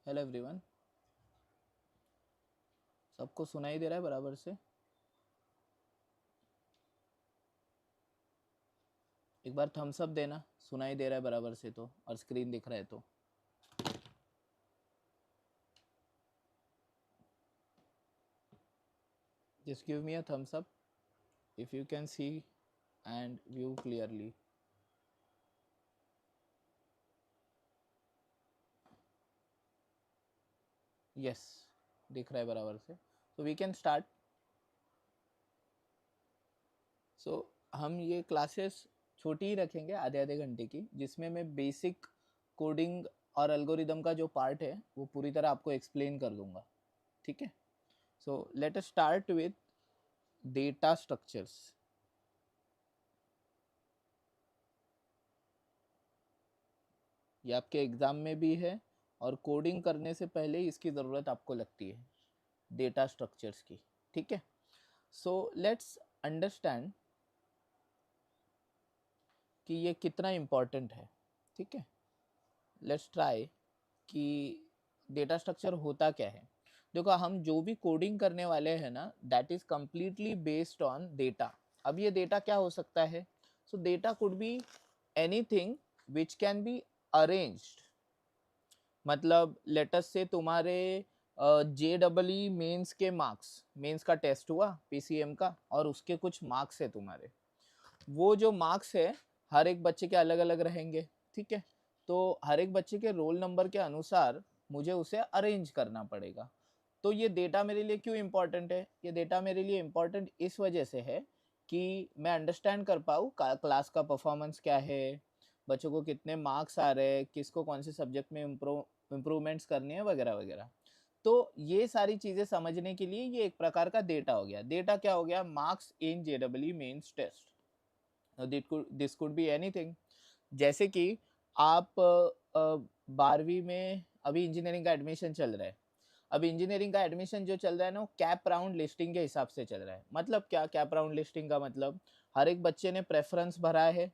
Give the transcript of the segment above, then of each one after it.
Hello everyone. सबको सुनाई दे रहा है बराबर से? एक बार थम्स अप देना, सुनाई दे रहा है बराबर से तो, और स्क्रीन दिख रहा है तो। Just give me a thumbs up if you can see and view clearly. Yes, दिख रहा है बराबर से, तो वी कैन स्टार्ट। सो हम ये क्लासेस छोटी ही रखेंगे, आधे आधे घंटे की, जिसमें मैं बेसिक कोडिंग और एल्गोरिदम का जो पार्ट है वो पूरी तरह आपको एक्सप्लेन कर दूंगा। ठीक है, so let us start with data structures. ये आपके एग्जाम में भी है और कोडिंग करने से पहले इसकी ज़रूरत आपको लगती है, डेटा स्ट्रक्चर्स की। ठीक है, सो लेट्स अंडरस्टैंड कि ये कितना इम्पोर्टेंट है। ठीक है, लेट्स ट्राई कि डेटा स्ट्रक्चर होता क्या है। देखो, हम जो भी कोडिंग करने वाले हैं ना, that is completely based on data. अब ये डेटा क्या हो सकता है? सो data could be anything which can be arranged. मतलब लेटस से तुम्हारे JEE मेंस के मार्क्स, मेंस का टेस्ट हुआ PCM का, और उसके कुछ मार्क्स है तुम्हारे। वो जो मार्क्स है हर एक बच्चे के अलग अलग रहेंगे। ठीक है, तो हर एक बच्चे के रोल नंबर के अनुसार मुझे उसे अरेंज करना पड़ेगा। तो ये डेटा मेरे लिए क्यों इम्पोर्टेंट है? ये डेटा मेरे लिए इम्पोर्टेंट इस वजह से है कि मैं अंडरस्टैंड कर पाऊँ क्लास का परफॉर्मेंस क्या है, बच्चों को कितने मार्क्स आ रहे हैं, किसको कौन से सब्जेक्ट में इम्प्रूवमेंट्स करनी है, वगैरह वगैरह। तो ये सारी चीज़ें समझने के लिए ये एक प्रकार का डेटा हो गया। डेटा क्या हो गया? Marks in JEE mains test. This could be anything. जैसे कि आप 12वीं में अभी इंजीनियरिंग का एडमिशन चल रहा है। अब इंजीनियरिंग का एडमिशन जो चल रहा है ना, वो कैप राउंड लिस्टिंग के हिसाब से चल रहा है। मतलब क्या कैप राउंड लिस्टिंग का मतलब? हर एक बच्चे ने प्रेफरेंस भरा है।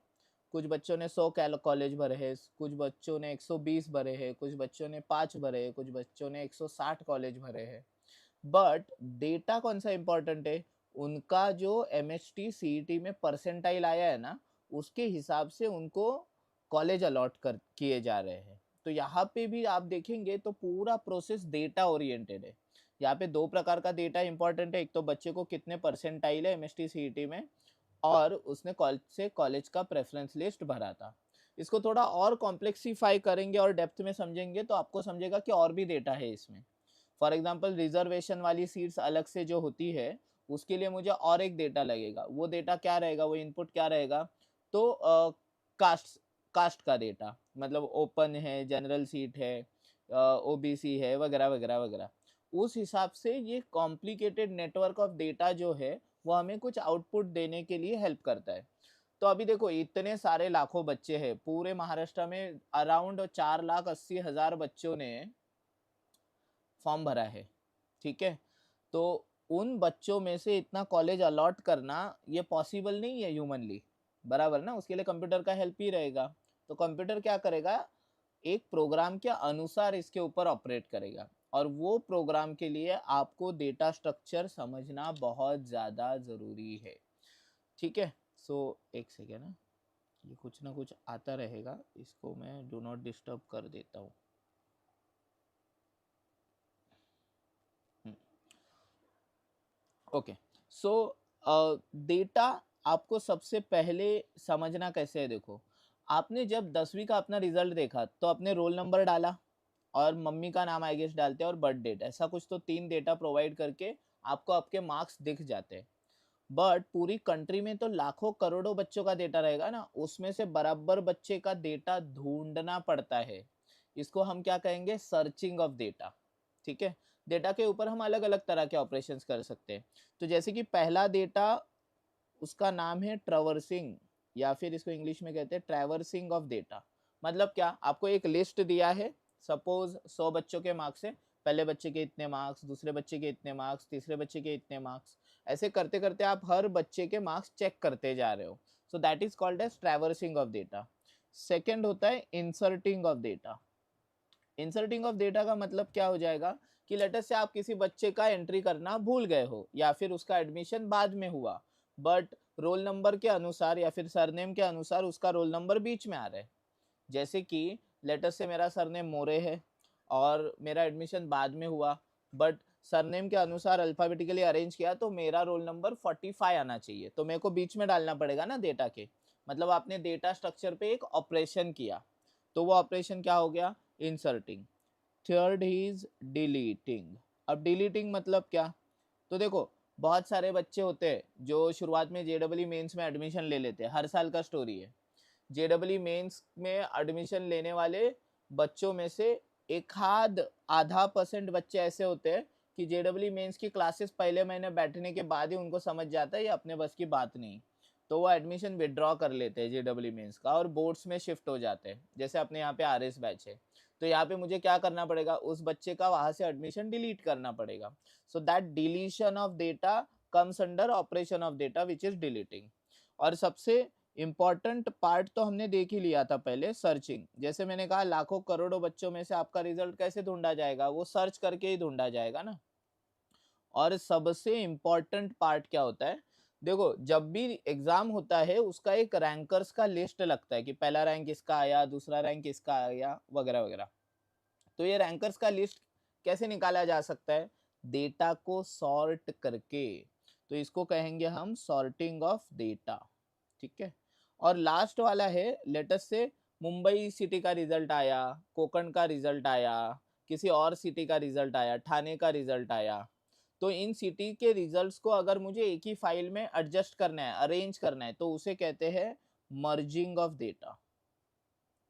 कुछ बच्चों ने 100 कॉलेज भरे हैं, कुछ बच्चों ने 120 भरे हैं, कुछ बच्चों ने 5 भरे हैं, कुछ बच्चों ने 160 कॉलेज भरे हैं। बट डेटा कौन सा इंपॉर्टेंट है? उनका जो MHT CET में परसेंटाइल आया है ना, उसके हिसाब से उनको कॉलेज अलॉट कर किए जा रहे हैं। तो यहाँ पे भी आप देखेंगे तो पूरा प्रोसेस डेटा ओरिएंटेड है। यहाँ पे दो प्रकार का डेटा इंपॉर्टेंट है। एक तो बच्चे को कितने परसेंटाइल है MHT CET में, और उसने कॉलेज से कॉलेज का प्रेफरेंस लिस्ट भरा था। इसको थोड़ा और कॉम्प्लेक्सीफाई करेंगे और डेप्थ में समझेंगे तो आपको समझेगा कि और भी डेटा है इसमें। फॉर एग्जाम्पल, रिजर्वेशन वाली सीट्स अलग से जो होती है, उसके लिए मुझे और एक डेटा लगेगा। वो डेटा क्या रहेगा? वो इनपुट क्या रहेगा? तो कास्ट कास्ट का डेटा, मतलब ओपन है, जनरल सीट है, OBC है, वगैरह वगैरह वगैरह। उस हिसाब से ये कॉम्प्लिकेटेड नेटवर्क ऑफ डेटा जो है वो हमें कुछ आउटपुट देने के लिए हेल्प करता है। तो अभी देखो, इतने सारे लाखों बच्चे हैं पूरे महाराष्ट्र में, अराउंड 4,80,000 बच्चों ने फॉर्म भरा है। ठीक है, तो उन बच्चों में से इतना कॉलेज अलॉट करना ये पॉसिबल नहीं है ह्यूमनली, बराबर ना? उसके लिए कंप्यूटर का हेल्प ही रहेगा। तो कंप्यूटर क्या करेगा? एक प्रोग्राम के अनुसार इसके ऊपर ऑपरेट करेगा, और वो प्रोग्राम के लिए आपको डेटा स्ट्रक्चर समझना बहुत ज़्यादा ज़रूरी है। ठीक है, सो एक सेकेंड ना, ये कुछ ना कुछ आता रहेगा, इसको मैं डू नॉट डिस्टर्ब कर देता हूँ। ओके, सो डेटा आपको सबसे पहले समझना कैसे है? देखो, आपने जब 10वीं का अपना रिजल्ट देखा तो अपने रोल नंबर डाला और मम्मी का नाम आई गेस डालते हैं और बर्थ डेट, ऐसा कुछ तो 3 डेटा प्रोवाइड करके आपको आपके मार्क्स दिख जाते हैं। बट पूरी कंट्री में तो लाखों करोड़ों बच्चों का डेटा रहेगा ना, उसमें से बराबर बच्चे का डेटा ढूंढना पड़ता है। इसको हम क्या कहेंगे? Searching of data. ठीक है, डेटा के ऊपर हम अलग अलग तरह के ऑपरेशंस कर सकते हैं। तो जैसे कि पहला डेटा, उसका नाम है ट्रैवर्सिंग, या फिर इसको इंग्लिश में कहते हैं ट्रैवर्सिंग ऑफ डेटा। मतलब क्या? आपको एक लिस्ट दिया है, सपोज 100 बच्चों के मार्क्स है, पहले बच्चे के इतने मार्क्स, दूसरे बच्चे के इतने मार्क्स, तीसरे बच्चे के इतने मार्क्स। ऐसे करते करते आप हर बच्चे के मार्क्स चेक करते जा रहे हो। So that is called as traversing of data. Second होता है inserting of data. Inserting of data का मतलब क्या हो जाएगा कि लेटर से आप किसी बच्चे का एंट्री करना भूल गए हो या फिर उसका एडमिशन बाद में हुआ, बट रोल नंबर के अनुसार या फिर सरनेम के अनुसार उसका रोल नंबर बीच में आ रहा है। जैसे कि लेटर से मेरा सरनेम मोरे है और मेरा एडमिशन बाद में हुआ, बट सरनेम के अनुसार अल्फाबेटिकली अरेंज किया तो मेरा रोल नंबर 45 आना चाहिए, तो मेरे को बीच में डालना पड़ेगा ना डेटा के। मतलब आपने डेटा स्ट्रक्चर पे एक ऑपरेशन किया, तो वो ऑपरेशन क्या हो गया, इंसर्टिंग। Third is deleting. अब डिलीटिंग मतलब क्या, तो देखो बहुत सारे बच्चे होते हैं जो शुरुआत में जेडब्ल्यू मेंस में एडमिशन ले लेते हैं, हर साल का स्टोरी है। जेडब्ल्यू मेंस में एडमिशन लेने वाले बच्चों में से एक आधा % बच्चे ऐसे होते हैं कि जेडब्ल्यू मेंस की क्लासेस पहले महीने बैठने के बाद ही उनको समझ जाता है ये अपने बस की बात नहीं, तो वो एडमिशन विड्रॉ कर लेते हैं जेडब्ल्यू मेंस का और बोर्ड्स में शिफ्ट हो जाते हैं। जैसे अपने यहाँ पे आरएस बैच है, तो यहाँ पे मुझे क्या करना पड़ेगा, उस बच्चे का वहां से एडमिशन डिलीट करना पड़ेगा। So that deletion of data comes under operation of data which is deleting. और सबसे इम्पॉर्टेंट पार्ट तो हमने देख ही लिया था पहले, सर्चिंग। जैसे मैंने कहा लाखों करोड़ों बच्चों में से आपका रिजल्ट कैसे ढूंढा जाएगा, वो सर्च करके ही ढूंढा जाएगा ना। और सबसे इम्पॉर्टेंट पार्ट क्या होता है, देखो जब भी एग्जाम होता है उसका एक रैंकर्स का लिस्ट लगता है कि पहला रैंक इसका आया, दूसरा रैंक इसका आया, वगैरह वगैरह। तो ये रैंकर्स का लिस्ट कैसे निकाला जा सकता है, डेटा को सॉर्ट करके, तो इसको कहेंगे हम सॉर्टिंग ऑफ डेटा, ठीक है। और लास्ट वाला है, लेटेस्ट से मुंबई सिटी का रिजल्ट आया, कोकण का रिजल्ट आया, किसी और सिटी का रिजल्ट आया, ठाणे का रिजल्ट आया, तो इन सिटी के रिजल्ट्स को अगर मुझे एक ही फाइल में एडजस्ट करना है, अरेंज करना है, तो उसे कहते हैं मर्जिंग ऑफ डेटा,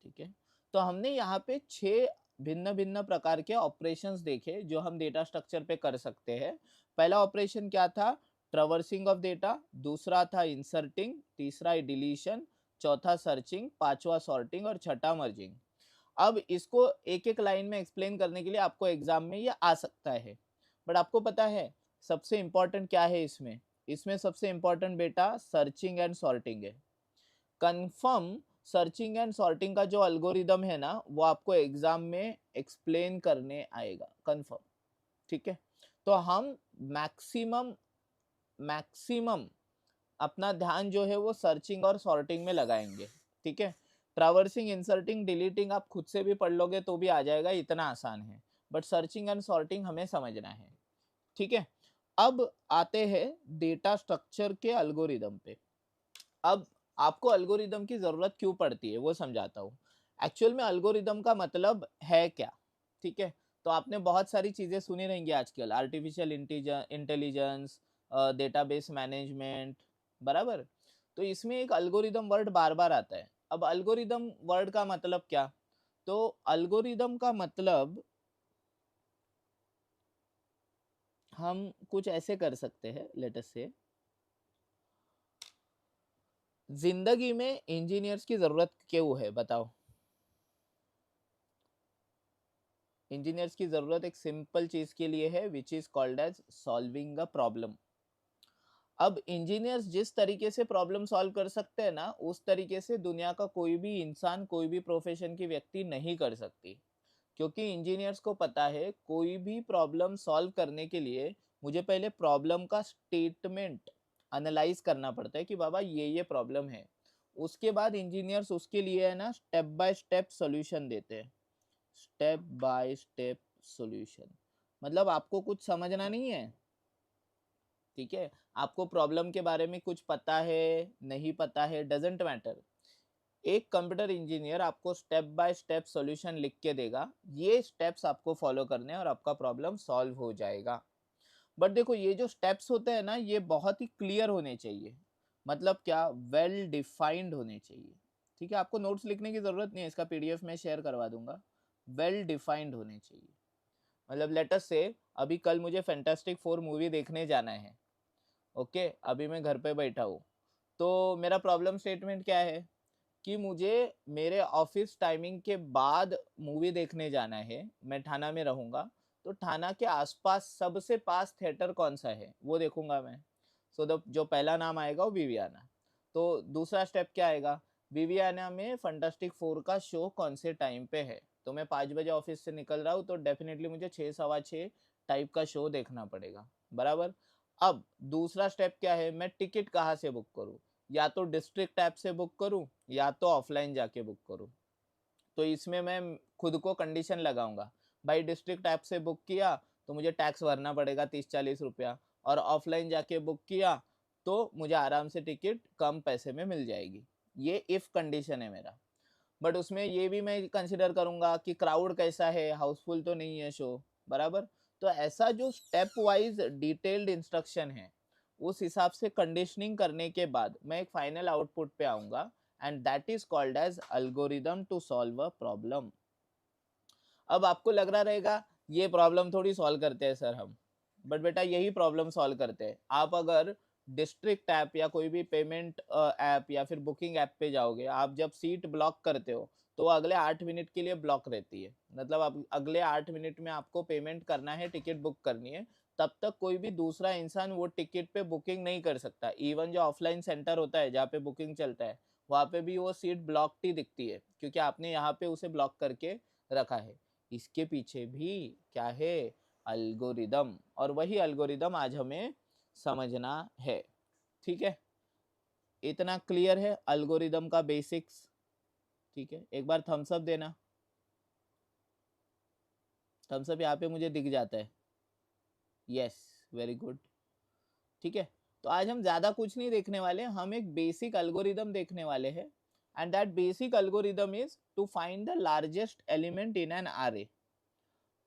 ठीक है। तो हमने यहाँ पे 6 भिन्न भिन्न प्रकार के ऑपरेशंस देखे जो हम डेटा स्ट्रक्चर पे कर सकते हैं। पहला ऑपरेशन क्या था, ट्रवर्सिंग ऑफ डेटा, दूसरा था इंसर्टिंग, तीसरा डिलीशन, चौथा सर्चिंग, पांचवा सॉर्टिंग और छठा मर्जिंग। अब इसको एक एक लाइन में एक्सप्लेन करने के लिए आपको एग्जाम में ये आ सकता है, बट आपको पता है सबसे इंपॉर्टेंट क्या है इसमें, इसमें सबसे इंपॉर्टेंट बेटा सर्चिंग एंड सॉर्टिंग है। कंफर्म सर्चिंग एंड सॉर्टिंग का जो अल्गोरिदम है ना वो आपको एग्जाम में एक्सप्लेन करने आएगा, कंफर्म, ठीक है। तो हम मैक्सिमम मैक्सिमम अपना ध्यान जो है वो सर्चिंग और सॉर्टिंग में लगाएंगे, ठीक है। ट्रैवर्सिंग, इंसर्टिंग, डिलीटिंग आप खुद से भी पढ़ लोगे तो भी आ जाएगा, इतना आसान है, बट सर्चिंग एंड सॉर्टिंग हमें समझना है, ठीक है। अब आते हैं डेटा स्ट्रक्चर के अल्गोरिदम पे। अब आपको अल्गोरिदम की जरूरत क्यों पड़ती है वो समझाता हूँ। एक्चुअल में अल्गोरिदम का मतलब है क्या, ठीक है। तो आपने बहुत सारी चीजें सुनी रहेंगी आजकल, आर्टिफिशियल इंटेलिजेंस, डेटाबेस मैनेजमेंट, बराबर। तो इसमें एक अल्गोरिदम वर्ड बार बार आता है। अब अल्गोरिदम वर्ड का मतलब क्या, तो अल्गोरिदम का मतलब हम कुछ ऐसे कर सकते हैं, लेट अस से जिंदगी में इंजीनियर्स की जरूरत क्यों है बताओ। इंजीनियर्स की जरूरत एक सिंपल चीज के लिए है, which is called as solving a problem. अब इंजीनियर्स जिस तरीके से प्रॉब्लम सॉल्व कर सकते हैं ना, उस तरीके से दुनिया का कोई भी इंसान, कोई भी प्रोफेशन की व्यक्ति नहीं कर सकती। क्योंकि इंजीनियर्स को पता है कोई भी प्रॉब्लम सॉल्व करने के लिए मुझे पहले प्रॉब्लम का स्टेटमेंट एनालाइज करना पड़ता है कि बाबा ये प्रॉब्लम है। उसके बाद इंजीनियर्स उसके लिए है ना स्टेप बाय स्टेप सॉल्यूशन देते हैं, स्टेप बाय स्टेप सॉल्यूशन। मतलब आपको कुछ समझना नहीं है, ठीक है, आपको प्रॉब्लम के बारे में कुछ पता है नहीं पता है, डजेंट मैटर, एक कंप्यूटर इंजीनियर आपको स्टेप बाय स्टेप सॉल्यूशन लिख के देगा, ये स्टेप्स आपको फॉलो करने हैं और आपका प्रॉब्लम सॉल्व हो जाएगा। बट देखो ये जो स्टेप्स होते हैं ना ये बहुत ही क्लियर होने चाहिए, मतलब क्या, वेल डिफाइंड होने चाहिए, ठीक है। आपको नोट्स लिखने की जरूरत नहीं है, इसका पीडीएफ में शेयर करवा दूंगा। वेल डिफाइंड होने चाहिए, मतलब लेटस से अभी कल मुझे फैंटास्टिक 4 मूवी देखने जाना है, ओके, अभी मैं घर पे बैठा हूँ, तो मेरा प्रॉब्लम स्टेटमेंट क्या है कि मुझे मेरे ऑफिस टाइमिंग के बाद मूवी देखने जाना है, मैं ठाणा में रहूंगा, तो ठाणा के आसपास सबसे पास थिएटर कौन सा है वो देखूंगा मैं। सो जो पहला नाम आएगा वो विवियाना। तो दूसरा स्टेप क्या आएगा, विवियाना में फंटास्टिक 4 का शो कौन से टाइम पे है, तो मैं 5 बजे ऑफिस से निकल रहा हूँ तो डेफिनेटली मुझे 6 सवा 6 टाइप का शो देखना पड़ेगा, बराबर। अब दूसरा स्टेप क्या है, मैं टिकट कहाँ से बुक करूँ, या तो डिस्ट्रिक्ट ऐप से बुक करूँ या तो ऑफलाइन जाके बुक करूँ। तो इसमें मैं खुद को कंडीशन लगाऊंगा, भाई डिस्ट्रिक्ट ऐप से बुक किया तो मुझे टैक्स भरना पड़ेगा 30-40 रुपया, और ऑफलाइन जाके बुक किया तो मुझे आराम से टिकट कम पैसे में मिल जाएगी। ये इफ कंडीशन है मेरा। बट उसमें ये भी मैं कंसिडर करूंगा कि क्राउड कैसा है, हाउसफुल तो नहीं है शो, बराबर। तो ऐसा जो स्टेप वाइज डिटेल्ड इंस्ट्रक्शन है, उस हिसाब से कंडीशनिंग करने के बाद मैं एक फाइनल आउटपुट पे आऊंगा, and that is called as algorithm to solve a problem. अब आपको लग रहा रहेगा ये प्रॉब्लम थोड़ी सॉल्व करते हैं सर हम, बट बेटा यही प्रॉब्लम सॉल्व करते हैं। आप अगर डिस्ट्रिक्ट ऐप या कोई भी पेमेंट ऐप या फिर बुकिंग ऐप पे जाओगे, आप जब सीट ब्लॉक करते हो तो अगले 8 मिनट के लिए ब्लॉक रहती है, मतलब अब अगले 8 मिनट में आपको पेमेंट करना है, टिकट बुक करनी है, तब तक कोई भी दूसरा इंसान वो टिकट पे बुकिंग नहीं कर सकता। इवन जो ऑफलाइन सेंटर होता है जहाँ पे बुकिंग चलता है, वहाँ पे भी वो सीट ब्लॉक्ड ही दिखती है, क्योंकि आपने यहाँ पे उसे ब्लॉक करके रखा है। इसके पीछे भी क्या है, अल्गोरिदम, और वही अल्गोरिदम आज हमें समझना है। ठीक है, इतना क्लियर है अल्गोरिदम का बेसिक्स। ठीक है, एक बार थम्स अप देना, थम्स अप यहाँ पे मुझे दिख जाता है, यस, वेरी गुड। ठीक है, तो आज हम ज्यादा कुछ नहीं देखने वाले, हम एक बेसिक अल्गोरिदम देखने वाले हैं, and that basic algorithm is to find the largest element in an array.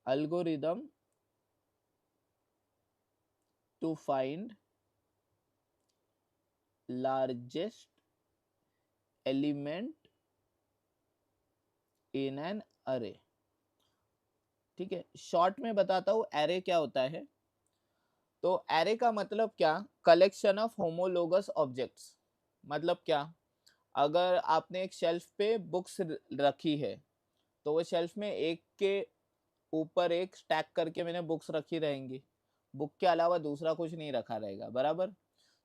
Algorithm to find largest element in an array. ठीक है, शॉर्ट में बताता हूँ एरे क्या होता है। तो एरे का मतलब क्या, कलेक्शन ऑफ होमोलोगस ऑब्जेक्ट्स। मतलब क्या, अगर आपने एक शेल्फ पे बुक्स रखी है, तो वो शेल्फ में एक के ऊपर एक स्टैक करके मैंने बुक्स रखी रहेंगी, बुक के अलावा दूसरा कुछ नहीं रखा रहेगा, बराबर।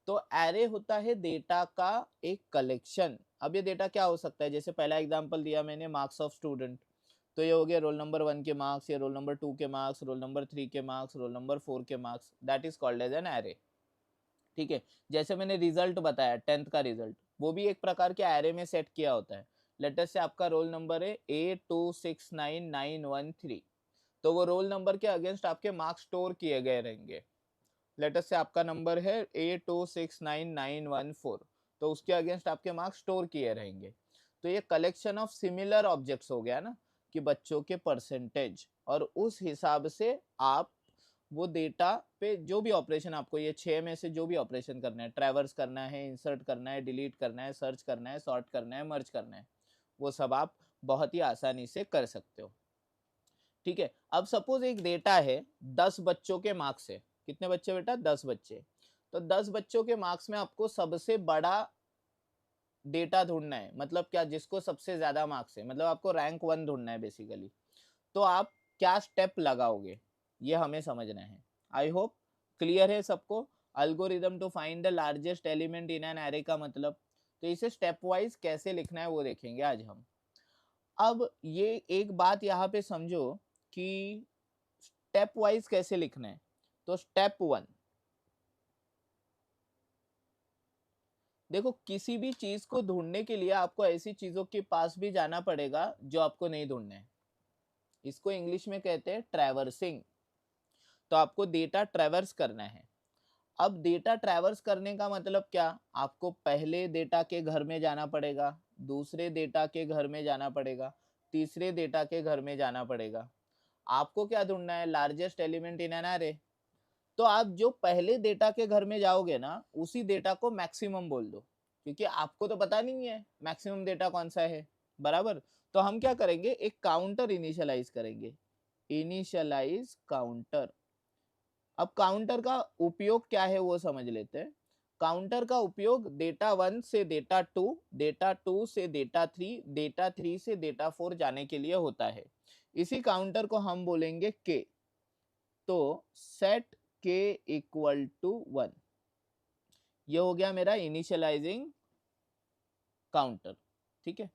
तो एरे होता है डेटा का एक कलेक्शन। अब ये डेटा क्या हो सकता है, जैसे पहला एग्जांपल दिया मैंने, मार्क्स ऑफ स्टूडेंट, तो ये हो गया रोल नंबर 1 के मार्क्स, या रोल नंबर 2 के मार्क्स, रोल नंबर 3 के मार्क्स, रोल नंबर 4 के marks, that is called as an array. ठीक है, जैसे मैंने रिजल्ट बताया 10th का रिजल्ट, वो भी एक प्रकार के एरे में सेट किया होता है। लेटर से आपका रोल नंबर है A269913, तो वो रोल नंबर के अगेंस्ट आपके मार्क्स स्टोर किए गए रहेंगे। लेटर से आपका नंबर है A269914, तो उसके अगेंस्ट आपके मार्क्स स्टोर किए रहेंगे। तो ये कलेक्शन ऑफ सिमिलर ऑब्जेक्ट्स हो गया ना, कि बच्चों के परसेंटेज, और उस हिसाब से आप वो डेटा पे जो भी ऑपरेशन आपको ये 6 में से जो भी ऑपरेशन करना है, ट्रैवर्स करना है, इंसर्ट करना है, डिलीट करना है, सर्च करना है, सॉर्ट करना है, मर्ज करना है, वो सब आप बहुत ही आसानी से कर सकते हो। ठीक है, अब सपोज एक डेटा है 10 बच्चों के मार्क्स है, कितने बच्चे बेटा, 10 बच्चे। तो 10 बच्चों के मार्क्स में आपको सबसे बड़ा डेटा ढूंढना है, मतलब क्या, जिसको सबसे ज्यादा मार्क्स है, मतलब आपको रैंक 1 ढूंढना है बेसिकली। तो आप क्या स्टेप लगाओगे, ये हमें समझना है। आई होप क्लियर है सबको। Algorithm to find the largest element in an array का मतलब, तो इसे स्टेप वाइज कैसे लिखना है वो देखेंगे आज हम। अब ये एक बात यहाँ पे समझो कि स्टेप वाइज कैसे लिखना है। तो स्टेप 1, देखो किसी भी चीज को ढूंढने के लिए आपको ऐसी चीजों के पास भी जाना पड़ेगा जो आपको नहीं ढूंढना है। इसको इंग्लिश में कहते हैं ट्रैवर्सिंग। तो आपको डेटा ट्रैवर्स करना है। अब डेटा ट्रैवर्स करने का मतलब क्या, आपको पहले डेटा के घर में जाना पड़ेगा, दूसरे डेटा के घर में जाना पड़ेगा, तीसरे डेटा के घर में जाना पड़ेगा। आपको क्या ढूंढना है, largest element in an array. तो आप जो पहले डेटा के घर में जाओगे ना, उसी डेटा को मैक्सिमम बोल दो, क्योंकि आपको तो पता नहीं है मैक्सिमम डेटा कौन सा है, बराबर। तो हम क्या करेंगे, एक काउंटर इनिशियलाइज करेंगे, इनिशियलाइज काउंटर। अब काउंटर का उपयोग क्या है वो समझ लेते हैं। काउंटर का उपयोग डेटा 1 से डेटा 2, डेटा 2 से डेटा 3, डेटा 3 से डेटा 4 जाने के लिए होता है। इसी काउंटर को हम बोलेंगे के। तो सेट के इक्वल टू 1, ये हो गया मेरा इनिशियलाइजिंग काउंटर। ठीक है,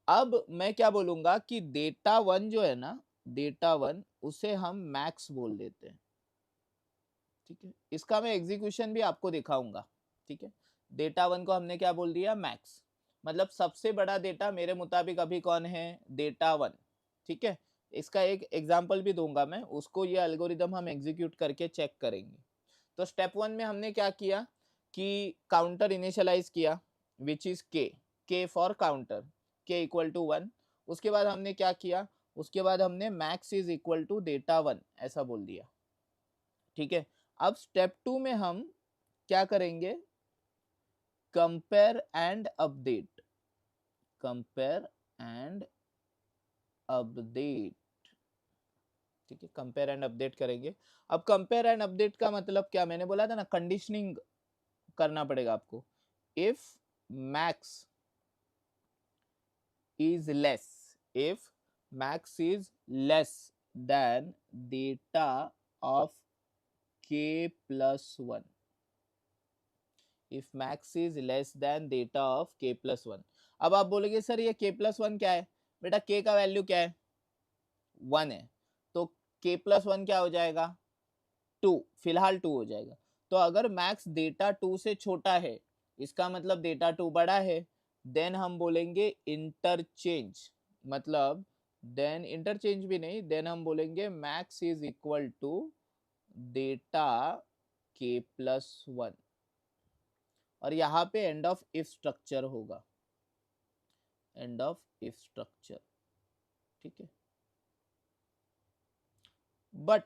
अब मैं क्या बोलूंगा कि डेटा वन जो है ना, डेटा वन उसे हम मैक्स बोल देते हैं, ठीक है। इसका मैं एग्जीक्यूशन भी आपको दिखाऊंगा, ठीक है। डेटा वन को हमने क्या बोल दिया, मैक्स। मतलब सबसे बड़ा डेटा मेरे मुताबिक अभी कौन है, डेटा वन, ठीक है। इसका एक एग्जांपल भी दूंगा मैं, उसको ये एल्गोरिदम हम एग्जीक्यूट करके चेक करेंगे। तो स्टेप वन में हमने क्या किया कि काउंटर इनिशियलाइज किया, which is k for counter, k equal to one. उसके बाद हमने क्या किया, उसके बाद हमने max is equal to data one ऐसा बोल दिया, ठीक है। अब स्टेप टू में हम क्या करेंगे, compare and update, compare and update, ठीक है। कंपेयर एंड अपडेट करेंगे। अब कंपेयर एंड अपडेट का मतलब क्या, मैंने बोला था ना, कंडीशनिंग करना पड़ेगा आपको। If max is less, if max is less then data of k plus 1, if max is less then data of k plus 1। अब आप बोलोगे सर ये k प्लस 1 क्या है, बेटा k का वैल्यू क्या है, 1 है, तो k प्लस 1 क्या हो जाएगा, 2, फिलहाल 2 हो जाएगा। तो अगर मैक्स डेटा 2 से छोटा है, इसका मतलब डेटा 2 बड़ा है, देन हम बोलेंगे इंटरचेंज, मतलब देन इंटरचेंज भी नहीं, देन हम बोलेंगे max is equal to data k plus 1, और यहाँ पे एंड ऑफ इफ स्ट्रक्चर होगा, एंड ऑफ इफ स्ट्रक्चर, ठीक है। बट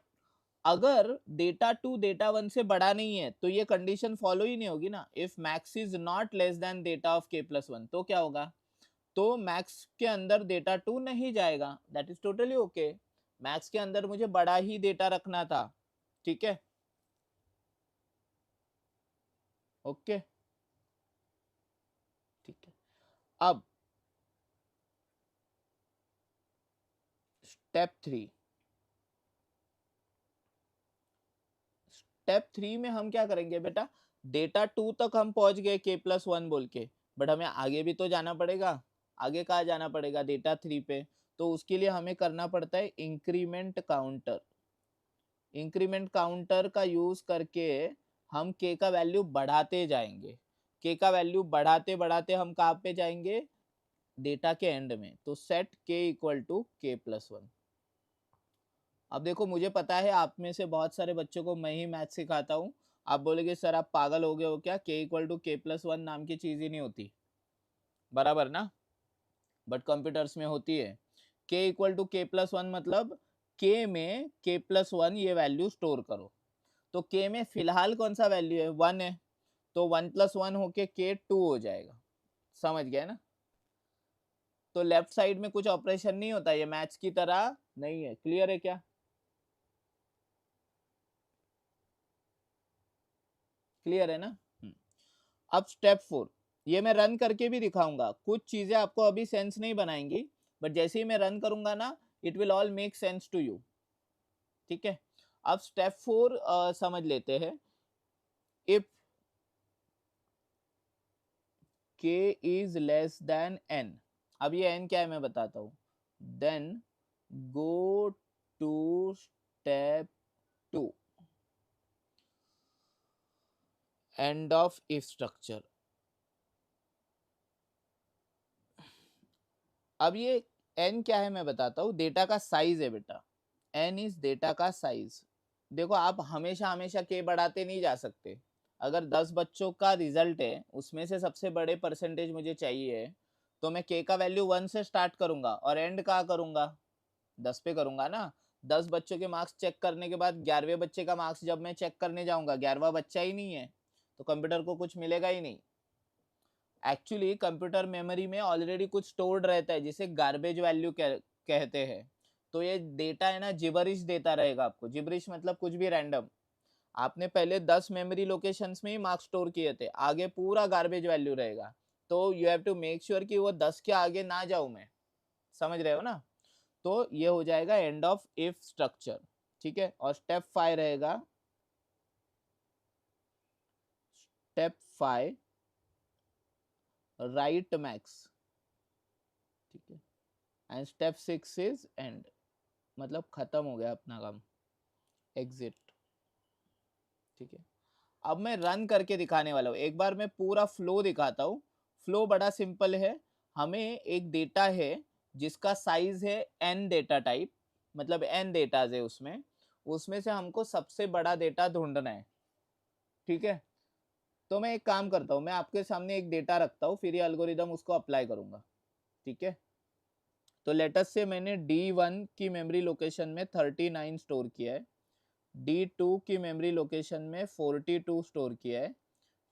अगर डेटा टू डेटा वन से बड़ा नहीं है तो ये कंडीशन फॉलो ही नहीं होगी ना। If max is not less than data of k plus 1, तो क्या होगा, तो मैक्स के अंदर डेटा टू नहीं जाएगा, that is totally okay. Max के अंदर मुझे बड़ा ही डेटा रखना था, ठीक है, ओके, ठीक है। अब स्टेप थ्री, स्टेप थ्री में हम क्या करेंगे बेटा, डेटा टू तक हम पहुंच गए k प्लस 1 बोल के, बट हमें आगे भी तो जाना पड़ेगा। आगे कहाँ जाना पड़ेगा, डेटा थ्री पे। तो उसके लिए हमें करना पड़ता है इंक्रीमेंट काउंटर। इंक्रीमेंट काउंटर का यूज करके हम k का वैल्यू बढ़ाते जाएंगे। k का वैल्यू बढ़ाते बढ़ाते हम कहाँ पे जाएंगे, डेटा के एंड में। तो set k equal to k plus 1। अब देखो मुझे पता है आप में से बहुत सारे बच्चों को मैं ही मैथ सिखाता हूँ। आप बोलेगे सर आप पागल हो गए हो क्या, k equal to k plus 1 नाम की चीज ही नहीं होती, बराबर ना, बट कंप्यूटर्स में होती है। k equal to k plus 1 मतलब k में k प्लस 1 ये वैल्यू स्टोर करो। तो k में फिलहाल कौन सा वैल्यू है, 1 है, तो 1 प्लस 1 होके k 2 हो जाएगा, समझ गए ना। तो लेफ्ट साइड में कुछ ऑपरेशन नहीं होता, ये मैथ्स की तरह नहीं है, क्लियर है क्या, क्लियर है ना। अब स्टेप फोर, ये मैं रन करके भी दिखाऊंगा, कुछ चीजें आपको अभी सेंस नहीं बनाएंगी, बट जैसे ही मैं रन करूंगा ना, it will all make sense to you, ठीक है। अब स्टेप फोर समझ लेते हैं। If k is less than n, अब ये n क्या है मैं बताता हूं, then go to step two, end of if structure. अब ये n क्या है मैं बताता हूँ, डेटा का साइज है बेटा, n इज डेटा का साइज। देखो आप हमेशा हमेशा k बढ़ाते नहीं जा सकते। अगर 10 बच्चों का रिजल्ट है, उसमें से सबसे बड़े परसेंटेज मुझे चाहिए, तो मैं k का वैल्यू 1 से स्टार्ट करूंगा और एंड कहाँ करूंगा, 10 पे करूंगा ना। 10 बच्चों के मार्क्स चेक करने के बाद 11वें बच्चे का मार्क्स जब मैं चेक करने जाऊंगा, 11वां बच्चा ही नहीं है, तो कंप्यूटर को कुछ मिलेगा ही नहीं। एक्चुअली कंप्यूटर मेमोरी में ऑलरेडी कुछ स्टोर्ड रहता है, जिसे गार्बेज वैल्यू कहते हैं। तो ये डेटा है ना, जिबरिश देता रहेगा आपको, जिबरिश मतलब कुछ भी रैंडम। आपने पहले 10 मेमोरी लोकेशंस में ही मार्क्स स्टोर किए थे, आगे पूरा गार्बेज वैल्यू रहेगा। तो you have to make sure कि वो 10 के आगे ना जाऊं मैं, समझ रहे हो ना। तो ये हो जाएगा एंड ऑफ इफ स्ट्रक्चर, ठीक है। और स्टेप 5 रहेगा, स्टेप 5 राइट मैक्स, ठीक है। एंड स्टेप 6 इज एंड, मतलब खत्म हो गया अपना काम, एग्जिट। ठीक है, अब मैं रन करके दिखाने वाला हूँ। एक बार मैं पूरा फ्लो दिखाता हूँ। फ्लो बड़ा सिंपल है। हमें एक डेटा है जिसका साइज है n डेटा टाइप, मतलब n डेटाज है उसमें, उसमें से हमको सबसे बड़ा डेटा ढूंढना है। ठीक है, तो मैं एक काम करता हूँ, मैं आपके सामने एक डेटा रखता हूँ, फिर ये एल्गोरिदम उसको अप्लाई करूंगा। ठीक है, तो लेटस से मैंने D1 की मेमोरी लोकेशन में 39 स्टोर किया है, D2 की मेमोरी लोकेशन में 42 स्टोर किया है,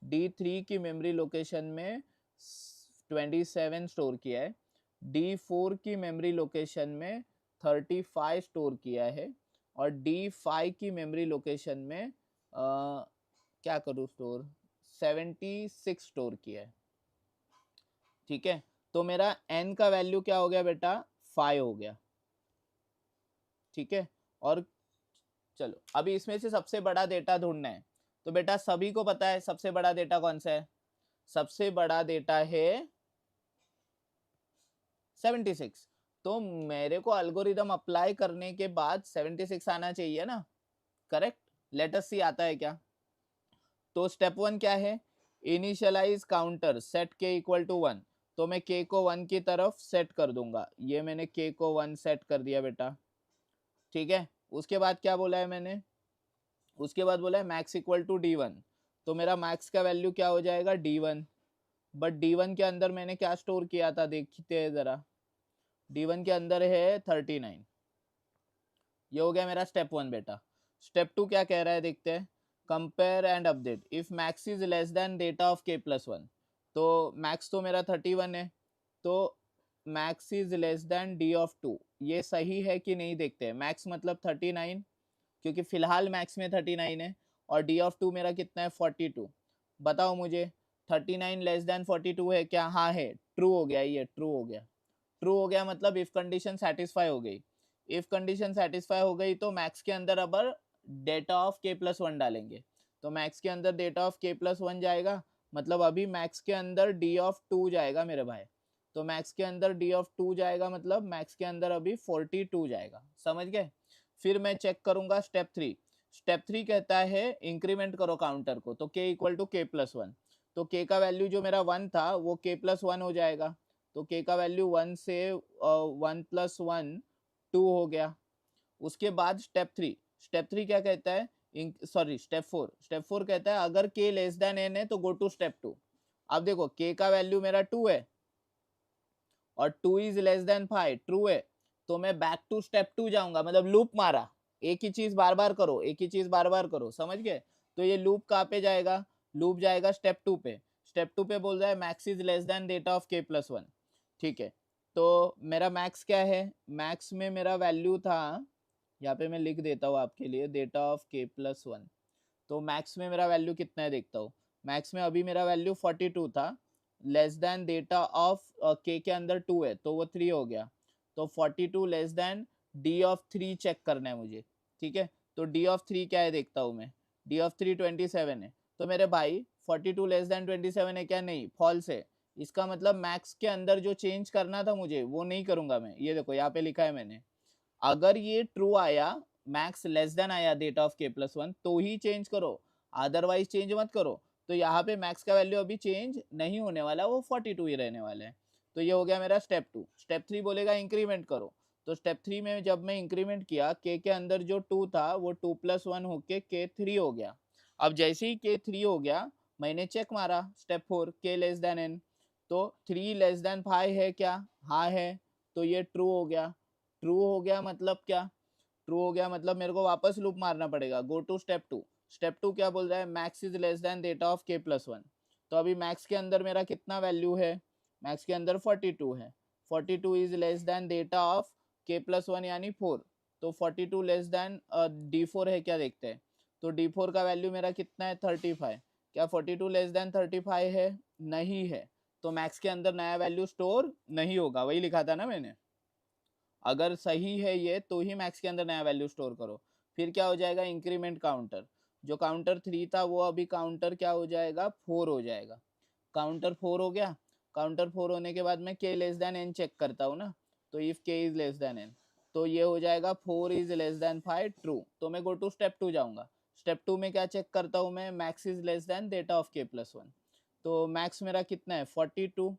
D3 की मेमोरी लोकेशन में 27 स्टोर किया है, D4 की मेमोरी लोकेशन में 35 स्टोर किया है, और D5 की मेमोरी लोकेशन में क्या करूँ स्टोर, 76 स्टोर किया है। ठीक है, तो मेरा n का वैल्यू क्या हो गया बेटा, 5 हो गया। ठीक है, और चलो अभी इसमें से सबसे बड़ा डेटा ढूंढना है। तो बेटा सभी को पता है सबसे बड़ा डेटा कौन सा है, सबसे बड़ा डेटा है 76। तो मेरे को एल्गोरिदम अप्लाई करने के बाद 76 आना चाहिए ना, करेक्ट। लेट अस सी आता है क्या। तो स्टेप 1 क्या है, initialize counter set k equal to 1। तो मैं k को 1 की तरफ सेट कर दूंगा, ये मैंने k को 1 सेट कर दिया बेटा। ठीक है, उसके बाद क्या बोला है मैंने, उसके बाद बोला है मैक्स इक्वल टू D1। तो मेरा मैक्स का वैल्यू क्या हो जाएगा, D1। बट D1 के अंदर मैंने क्या स्टोर किया था, देखते हैं जरा। D1 के अंदर है 39। ये हो गया मेरा स्टेप 1 बेटा। स्टेप 2 क्या कह रहा है, देखते हैं। Compare and update if max is less then data of k+1। तो मैक्स तो मेरा 31 है, तो max is less than d of 2, ये सही है कि नहीं देखते हैं। मैक्स मतलब 39, क्योंकि फिलहाल मैक्स में 39 है, और d ऑफ 2 मेरा कितना है, 42। बताओ मुझे 39 लेस देन 42 है क्या, हाँ है, ट्रू हो गया, ये ट्रू हो गया। ट्रू हो गया मतलब इफ कंडीशन सेटिस्फाई हो गई। इफ कंडीशन सेटिस्फाई हो गई तो मैक्स के अंदर अब डेटा ऑफ k+1 डालेंगे। तो मैक्स के अंदर डेटा ऑफ k+1 जाएगा, मतलब अभी मैक्स के अंदर d ऑफ 2 जाएगा मेरे भाई। तो मैक्स के अंदर d ऑफ 2 जाएगा, मतलब मैक्स के अंदर अभी 42 जाएगा, समझ गए। फिर मैं चेक करूंगा स्टेप 3। स्टेप 3 कहता है इंक्रीमेंट करो काउंटर को, तो k इक्वल टू k+1। तो k का वैल्यू जो मेरा 1 था वो k+1 हो जाएगा। तो k का वैल्यू 1 से 1 + 1 2 हो गया। उसके बाद स्टेप 3, स्टेप 3 क्या कहता है, सॉरी स्टेप 4, स्टेप 4 कहता है अगर k लेस देन n है तो गो टू स्टेप 2। अब देखो k का वैल्यू मेरा 2 है और 2 इज लेस देन 5, ट्रू है, तो मैं बैक टू स्टेप 2 जाऊंगा, मतलब लूप मारा, एक ही चीज बार बार करो, एक ही चीज बार बार करो, समझ गए। तो ये लूप कहाँ पे जाएगा, लूप जाएगा स्टेप 2 पे। स्टेप 2 पे बोल रहा है max is less then data of k+1। ठीक है, तो मेरा मैक्स क्या है, मैक्स में मेरा वैल्यू था, यहाँ पे मैं लिख देता हूँ आपके लिए, डेटा ऑफ k+1। तो मैक्स में मेरा वैल्यू कितना है देखता हूँ। मैक्स में अभी मेरा वैल्यू 42 था, less than data of k के अंदर 2 है तो वो 3 हो गया। तो 42 less than d of 3 check करना है मुझे। ठीक है, तो d ऑफ 3 क्या है देखता हूँ मैं, d ऑफ 3 27 है। तो मेरे भाई 42 लेस देन 27 है क्या, नहीं, फॉल्स है। इसका मतलब मैक्स के अंदर जो चेंज करना था मुझे वो नहीं करूंगा मैं। ये देखो यहाँ पे लिखा है मैंने, अगर ये ट्रू आया, मैक्स लेस देन आया डेटा ऑफ k+1 तो ही चेंज करो, अदरवाइज चेंज मत करो। तो यहाँ पे मैक्स का वैल्यू अभी चेंज नहीं होने वाला, वो 42 ही रहने वाला है। तो ये हो गया मेरा स्टेप 2। स्टेप 3 बोलेगा इंक्रीमेंट करो। तो स्टेप 3 में जब मैं इंक्रीमेंट किया, के अंदर जो 2 था वो 2+1 होके k3 हो गया। अब जैसे ही k3 हो गया, मैंने चेक मारा step 4, k less than n। तो 3 लेस देन 5 है क्या, हाँ है, तो ये ट्रू हो गया। ट्रू हो गया मतलब क्या, ट्रू हो गया मतलब मेरे को वापस लूप मारना पड़ेगा, गो टू स्टेप 2। स्टेप 2 क्या बोल रहा है, max is less then data of k+1। तो अभी मैक्स के अंदर मेरा कितना वैल्यू है, मैक्स के अंदर 42 है। 42 is less then data of k+1 यानी 4। तो 42 लेस देन d4 है क्या देखते हैं। तो d4 का वैल्यू मेरा कितना है, 35। क्या 42 लेस देन 35 है, नहीं है। तो मैक्स के अंदर नया वैल्यू स्टोर नहीं होगा, वही लिखा था ना मैंने। अगर सही है ये तो ही मैक्स के अंदर नया वैल्यू स्टोर करो। फिर क्या हो जाएगा, इंक्रीमेंट काउंटर, जो काउंटर 3 था वो अभी काउंटर क्या हो जाएगा, 4 हो जाएगा। काउंटर 4 हो गया। काउंटर 4 होने के बाद मैं k less than n check करता हूँ ना, तो इफ के इज लेस देन एन, तो ये हो जाएगा 4 इज लेस देन 5 ट्रू। तो मैं गो टू स्टेप 2 जाऊंगा। स्टेप 2 में क्या चेक करता हूँ मैं, max is less then data of के प्लस 1। तो मैक्स मेरा कितना है 42,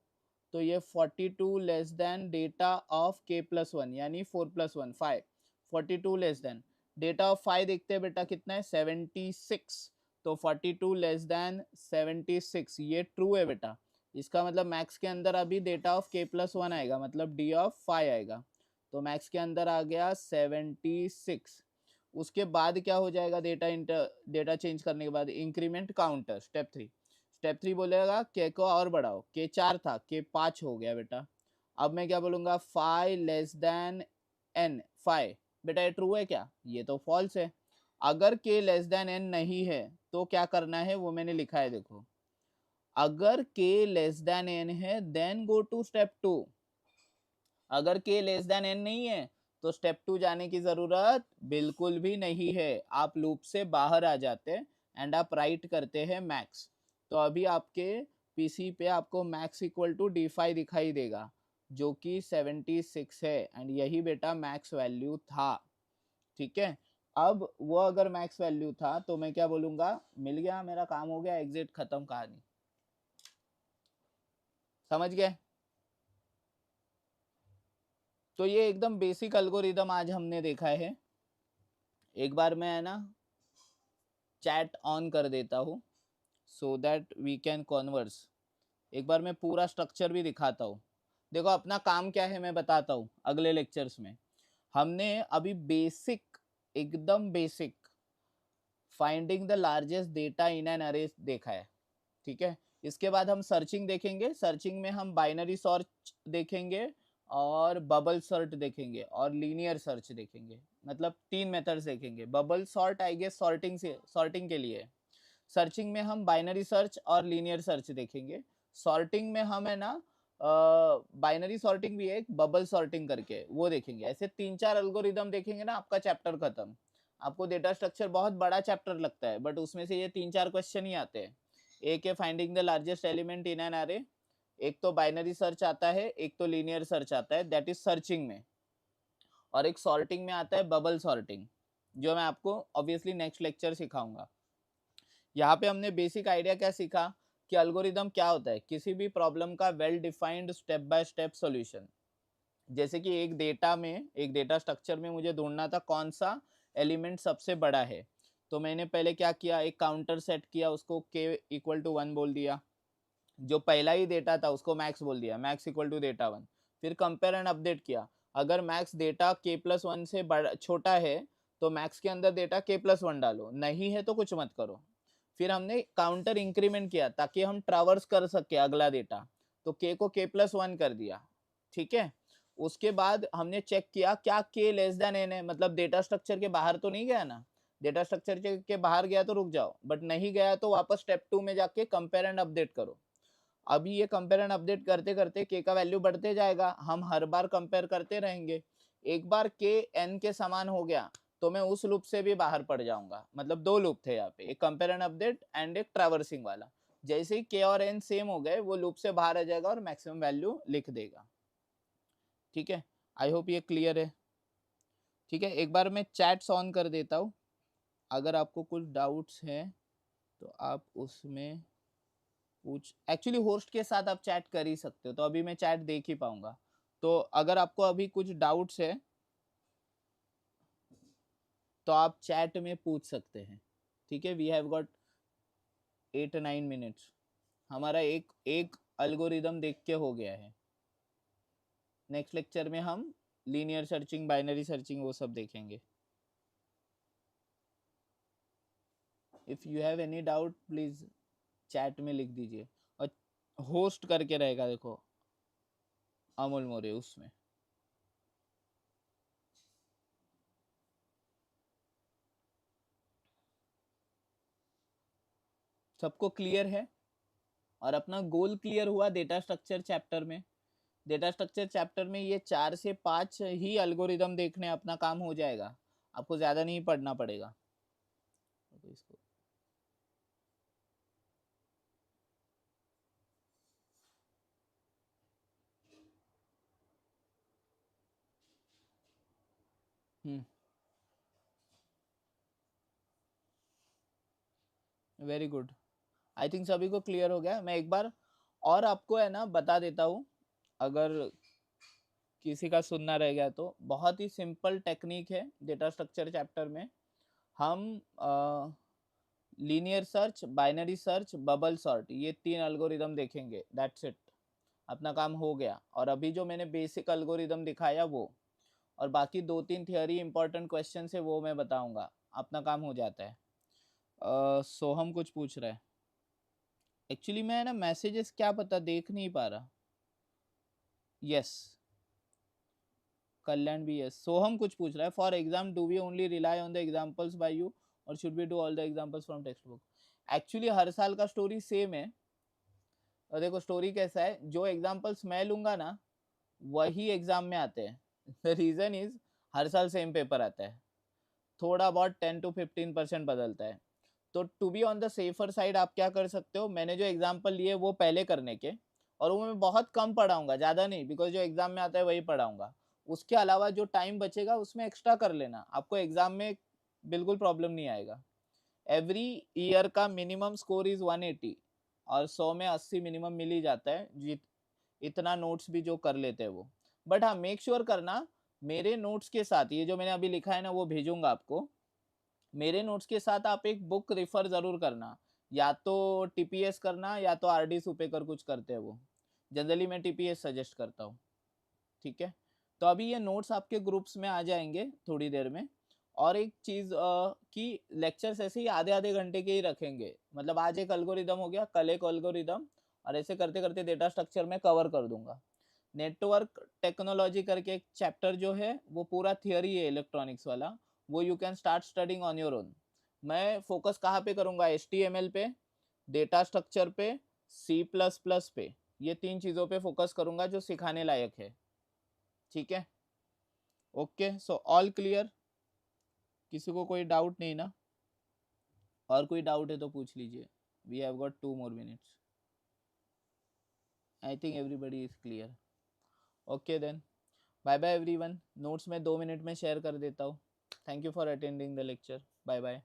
तो ये 42 लेस देन डेटा ऑफ के प्लस 1 यानी 4 plus 1 5, 42 less then data of 5 देखते हैं बेटा कितना है 76, तो 42 लेस देन 76 ये ट्रू है बेटा। इसका मतलब मैक्स के अंदर अभी डेटा ऑफ के प्लस 1 आएगा, मतलब डी ऑफ 5 आएगा। तो मैक्स के अंदर आ गया 76। उसके बाद क्या हो जाएगा, डेटा चेंज करने के बाद इंक्रीमेंट काउंटर स्टेप 3। स्टेप 3 बोलेगा के को और बढ़ाओ, के 4 था के 5 हो गया बेटा। अब मैं क्या बोलूंगा 5 लेस देन एन 5, बेटा ये ट्रू है क्या, ये तो फॉल्स है। अगर के लेस देन एन नहीं है तो क्या करना है वो मैंने लिखा है देखो, अगर के लेस देन एन है देन गो टू स्टेप 2। अगर के लेस देन एन नहीं है तो स्टेप 2 जाने की जरूरत बिल्कुल भी नहीं है, आप लूप से बाहर आ जाते एंड आप राइट करते हैं मैक्स। तो अभी आपके पीसी पे आपको मैक्स इक्वल टू डी5 दिखाई देगा जो कि 76 है एंड यही बेटा मैक्स वैल्यू था। ठीक है, अब वो अगर मैक्स वैल्यू था तो मैं क्या बोलूंगा, मिल गया मेरा काम हो गया, एग्जिट खत्म कहानी। समझ गए? तो ये एकदम बेसिक एल्गोरिदम आज हमने देखा है। एक बार मैं है ना चैट ऑन कर देता हूँ so that we can converse. एक बार मैं पूरा स्ट्रक्चर भी दिखाता हूँ। देखो अपना काम क्या है मैं बताता हूँ अगले लेक्चर्स में। हमने अभी बेसिक, एकदम basic finding the largest data in an अरे देखा है। ठीक है, इसके बाद हम सर्चिंग देखेंगे। सर्चिंग में हम बाइनरी सर्च देखेंगे और बबल सर्च देखेंगे और लीनियर सर्च देखेंगे। मतलब 3 मेथड्स देखेंगे। Bubble sort I guess sorting से, सॉर्टिंग के लिए। सर्चिंग में हम बाइनरी सर्च और लीनियर सर्च देखेंगे। सॉर्टिंग में हम है ना बाइनरी सॉर्टिंग भी है एक, बबल सॉर्टिंग करके वो देखेंगे। ऐसे 3-4 एल्गोरिदम देखेंगे ना, आपका चैप्टर खत्म। आपको डेटा स्ट्रक्चर बहुत बड़ा चैप्टर लगता है बट उसमें से ये 3-4 क्वेश्चन ही आते हैं। एक है finding the largest element in N अरे, एक तो बाइनरी सर्च आता है, एक तो लीनियर सर्च आता है, दैट इज सर्चिंग में, और एक सॉर्टिंग में आता है बबल सॉर्टिंग, जो मैं आपको ऑब्वियसली नेक्स्ट लेक्चर सिखाऊंगा। यहाँ पे हमने बेसिक आइडिया क्या सीखा कि अल्गोरिदम क्या होता है, किसी भी प्रॉब्लम का well defined step by step solution. जैसे कि एक डेटा में, एक डेटा स्ट्रक्चर में मुझे ढूंढना था कौन सा एलिमेंट सबसे बड़ा है, तो मैंने पहले क्या किया, एक काउंटर सेट किया, उसको के इक्वल टू 1 बोल दिया। जो पहला ही डेटा था उसको मैक्स बोल दिया, मैक्स इक्वल टू डेटा 1। फिर कंपेयर एंड अपडेट किया, अगर मैक्स डेटा के प्लस 1 से बड़ा छोटा है तो मैक्स के अंदर डेटा के प्लस 1 डालो, नहीं है तो कुछ मत करो। फिर हमने काउंटर इंक्रीमेंट किया ताकि हम ट्रावर्स कर सके अगला डेटा, तो के को के प्लस 1 कर दिया। ठीक है, उसके बाद हमने चेक किया क्या के लेस देन एन है, मतलब डेटा स्ट्रक्चर के बाहर तो नहीं गया ना। डेटा स्ट्रक्चर के बाहर गया तो रुक जाओ, बट नहीं गया तो वापस स्टेप 2 में जाके कंपेयर एंड अपडेट करो। अभी ये कंपेयर एंड अपडेट करते करते के का वैल्यू बढ़ते जाएगा, हम हर बार कंपेयर करते रहेंगे। एक बार के एन के समान हो गया तो मैं उस लूप से भी बाहर पड़ जाऊंगा। मतलब 2 लूप थे यहाँ पे, एक कंपेयर एंड अपडेट एंड एक ट्रैवर्सिंग वाला। जैसे ही के और एन सेम हो गए वो लूप से बाहर आ जाएगा और मैक्सिमम वैल्यू लिख देगा। ठीक है, आई होप ये क्लियर है। ठीक है, एक बार मैं चैट्स ऑन कर देता हूँ, अगर आपको कुछ डाउट्स हैं तो आप उसमें पूछ, एक्चुअली होस्ट के साथ आप चैट कर ही सकते हो, तो अभी मैं चैट देख ही पाऊंगा। तो अगर आपको अभी कुछ डाउट्स है तो आप चैट में पूछ सकते हैं। ठीक है, वी हैव गॉट 8-9 मिनट्स। हमारा एक एक अल्गोरिदम देख के हो गया है। नेक्स्ट लेक्चर में हम लीनियर सर्चिंग, बाइनरी सर्चिंग वो सब देखेंगे। If you have any doubt please chat में लिख दीजिए। और होस्ट करके रहेगा देखो अमोल मोरे, उसमें। सबको क्लियर है? और अपना गोल क्लियर हुआ डेटा स्ट्रक्चर चैप्टर में। डेटा स्ट्रक्चर चैप्टर में ये 4 से 5 ही एल्गोरिदम देखने अपना काम हो जाएगा, आपको ज़्यादा नहीं पढ़ना पड़ेगा। तो इसको वेरी गुड। आई थिंक सभी को क्लियर हो गया। मैं एक बार और आपको है ना बता देता हूँ, अगर किसी का सुनना रह गया तो। बहुत ही सिंपल टेक्निक है डेटा स्ट्रक्चर चैप्टर में। हम linear search, binary search, bubble sort, ये 3 एल्गोरिदम देखेंगे, दैट्स इट, अपना काम हो गया। और अभी जो मैंने बेसिक एल्गोरिदम दिखाया वो, और बाकी 2-3 थियोरी इंपॉर्टेंट क्वेश्चन है वो मैं बताऊंगा, अपना काम हो जाता है। सोहम कुछ पूछ रहा है। एक्चुअली मैं ना मैसेजेस क्या पता देख नहीं पा रहा। यस, कल्याण भी यस। सोहम कुछ पूछ रहा है, for exam do we only rely on the examples by you or should we do all the examples from text book? Actually हर साल का स्टोरी सेम है। और देखो स्टोरी कैसा है, जो एग्जांपल्स मैं लूंगा ना वही एग्जाम में आते हैं। द रीजन इज हर साल सेम पेपर आता है, थोड़ा बहुत 10 to 15% बदलता है। तो to be on the safer side आप क्या कर सकते हो, मैंने जो एग्जाम्पल लिए वो पहले करने के, और वो मैं बहुत कम पढ़ाऊंगा, ज़्यादा नहीं, बिकॉज जो एग्जाम में आता है वही पढ़ाऊंगा। उसके अलावा जो टाइम बचेगा उसमें एक्स्ट्रा कर लेना, आपको एग्जाम में बिल्कुल प्रॉब्लम नहीं आएगा। एवरी ईयर का मिनिमम स्कोर इज 180 और 100 में 80 मिनिमम मिल ही जाता है, इतना नोट्स भी जो कर लेते हैं वो। बट हाँ, मेक श्योर करना मेरे नोट्स के साथ, ये जो मैंने अभी लिखा है ना वो भेजूंगा आपको, मेरे नोट्स के साथ आप एक बुक रिफर जरूर करना, या तो टीपीएस करना या तो आरडी सुपेकर कुछ करते हैं वो, जनरली मैं टीपीएस सजेस्ट करता हूँ। ठीक है, तो अभी ये नोट्स आपके ग्रुप्स में आ जाएंगे थोड़ी देर में। और एक चीज कि लेक्चर्स ऐसे ही आधे आधे घंटे के ही रखेंगे, मतलब आज एक एल्गोरिदम हो गया, कल एक एल्गोरिदम, और ऐसे करते करते डेटा स्ट्रक्चर में कवर कर दूंगा। नेटवर्क टेक्नोलॉजी करके एक चैप्टर जो है वो पूरा थियोरी है इलेक्ट्रॉनिक्स वाला, वो you can start studying on your own. मैं फोकस कहाँ पे करूंगा, HTML पे, डेटा स्ट्रक्चर पे, C++ पे, ये 3 चीज़ों पे फोकस करूंगा जो सिखाने लायक है। ठीक है, ओके, सो ऑल क्लियर, किसी को कोई डाउट नहीं ना? और कोई डाउट है तो पूछ लीजिए, we have got 2 more minutes। I think everybody is clear. Okay then, bye bye everyone. Notes में 2 मिनट में शेयर कर देता हूँ। Thank you for attending the lecture, bye bye.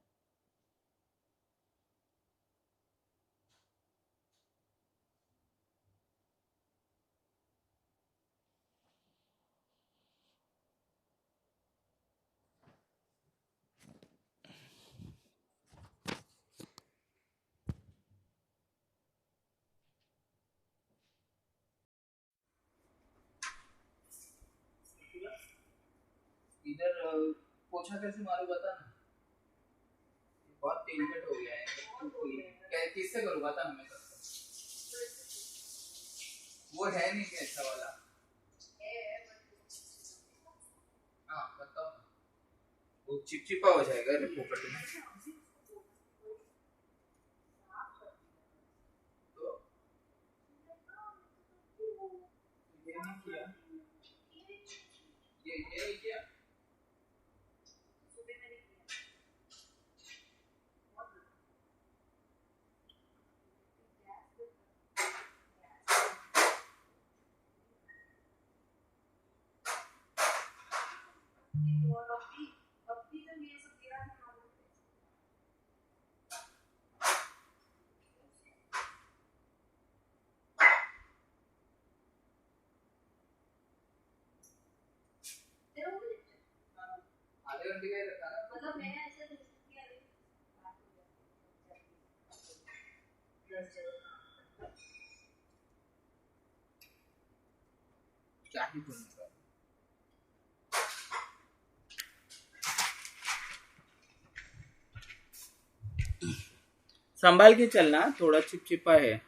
इधर पोछा कैसे मारू बता ना, बहुत टेंशन हो गया है, किससे करूँ बता ना, मैं करता हूँ। वो है नहीं क्या अच्छा वाला? हाँ बताओ, वो चिपचिपा हो जाएगा रे पोपट में। तो ये नहीं किया, ये नहीं किया। आधे घंटे का ही रखा ना, मतलब मैं ऐसे क्या ही बोलूं। संभाल के चलना, थोड़ा चिपचिपा है।